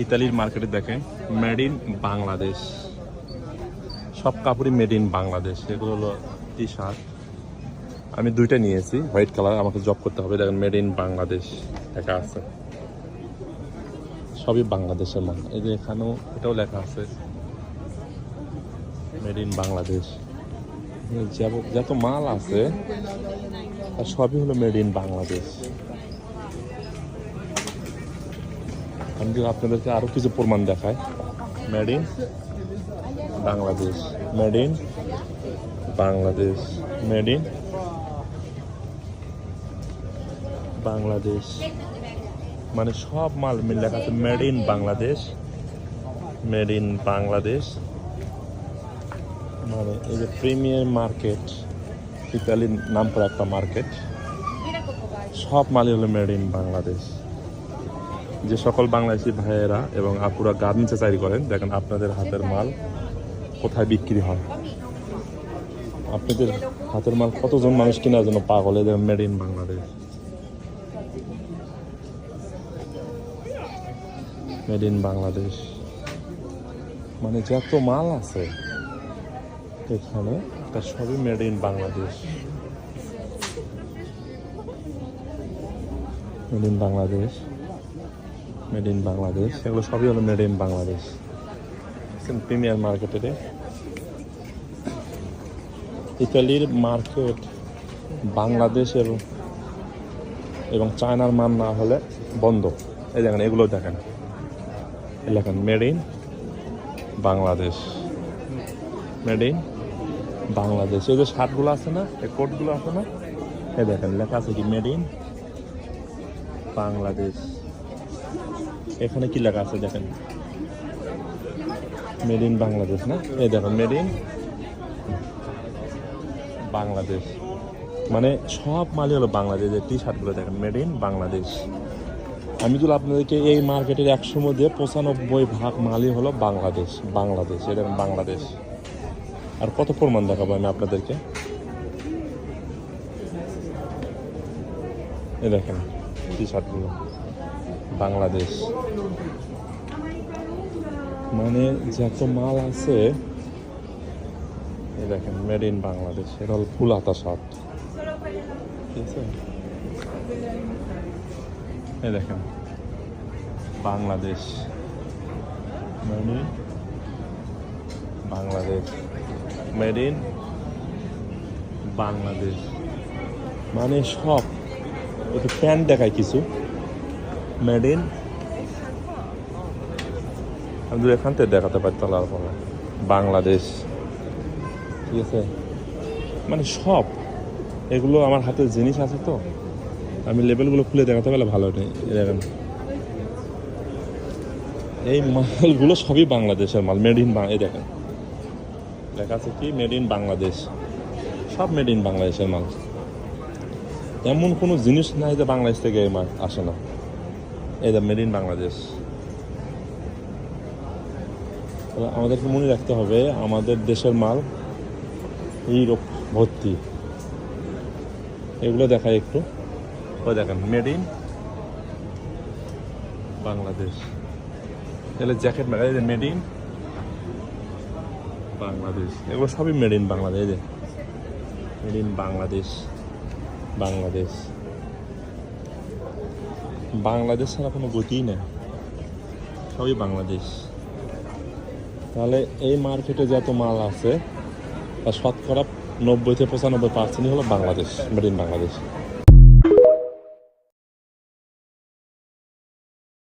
ইতালির মার্কেটে দেখেন মেড ইন বাংলাদেশ, সব কাপড়ই মেড ইন বাংলাদেশ। এগুলো হলো টি শার্ট, আমি দুইটা নিয়েছি হোয়াইট কালার, আমাকে জব করতে হবে। দেখেন মেড ইন বাংলাদেশ লেখা আছে, সবই বাংলাদেশের মাল। এই যে এখানেও এটাও লেখা আছে মেড ইন বাংলাদেশ। যত মাল আছে আর সবই হলো মেড ইন বাংলাদেশ। আমি যদি আপনাদেরকে আরো কিছু প্রমাণ দেখাই, made in Bangladesh, made in Bangladesh, made in Bangladesh, মানে সব মাল মিল লেখা আছে made in Bangladesh, made in Bangladesh. মানে এই যে প্রিমিয়ার মার্কেট, ইতালির নাম করা একটা মার্কেট, সব মালই হলো মেড ইন বাংলাদেশ। যে সকল বাংলাদেশি ভাইয়েরা এবং আপুরা গার্মেন্টসে চাকরি করেন, দেখেন আপনাদের হাতের মাল কোথায় বিক্রি হয়, আপনাদের হাতের মাল কতজন মানুষ কেনার জন্য পাগল। এই দেখেন made in Bangladesh, made in Bangladesh. মানে যত মাল আছে এখানে তার সবই made in Bangladesh, made in Bangladesh, made in Bangladesh. এগুলো সবই হলো মেড ইন বাংলাদেশ। প্রিমিয়ার মার্কেটে ইতালির মার্কেট বাংলাদেশ এবং চায়নার মাল না হলে বন্ধ। এই দেখেন এগুলো দেখেন, লেখেন made in Bangladesh, made in Bangladesh. এই যে শার্টগুলো আছে না, এই কোটগুলো আছে না, এই দেখেন লেখা আছে কি মেড ইন বাংলাদেশ। এখানে কি লেখা আছে দেখেন, মেড ইন বাংলাদেশ না, এই দেখেন মেড ইন বাংলাদেশ। মানে সব মালই হলো বাংলাদেশ। টি শার্টগুলো দেখেন মেড ইন বাংলাদেশ। আমি যদি আপনাদেরকে এই মার্কেটের 100 মধ্যে 95% মালই হলো বাংলাদেশ, বাংলাদেশ। এটা বাংলাদেশ। আর কত প্রমাণ দেখাবো আমি আপনাদেরকে। এই দেখেন টি শার্টগুলো বাংলাদেশ। মানে যত মাল আছে এই দেখেন মেড ইন বাংলাদেশ। এটা হলো ফুল হাতা শার্ট, ঠিক আছে। এই দেখেন Bangladesh, made in Bangladesh, made in Bangladesh. মানে সব একটু প্যান্ট দেখায় কিছু মেড ইন, আমি যদি এখান থেকে দেখাতে পারি তাহলে আর হবে বাংলাদেশ, ঠিক আছে। মানে সব এগুলো আমার হাতে জিনিস আছে তো, আমি লেবেলগুলো খুলে দেখাতে পারলে ভালো নেই। দেখেন এই মালগুলো সবই বাংলাদেশের মাল, মেড ইন। এই দেখেন লেখা আছে কি মেড ইন বাংলাদেশ, সব মেড ইন বাংলাদেশের মাল। এমন কোনো জিনিস নাই যে বাংলাদেশ থেকে এই মাল আসে না। এই যে মেড ইন বাংলাদেশ। আমাদেরকে মনে রাখতে হবে আমাদের দেশের মাল এইরকম ভর্তি। এগুলো দেখায় একটু, ওই দেখেন মেড ইন বাংলাদেশ। তাহলে জ্যাকেট মেলা, এই যে মেড ইন বাংলাদেশ। এগুলো সবই মেড ইন বাংলাদেশ। এই যে মেড ইন বাংলাদেশ, বাংলাদেশ। বাংলাদেশ ছাড়া কোনো গতিই নেই, সবই বাংলাদেশ। তাহলে এই মার্কেটে যত মাল আছে তার শতকরা 90 থেকে 95% হলো বাংলাদেশ, মেড ইন বাংলাদেশ।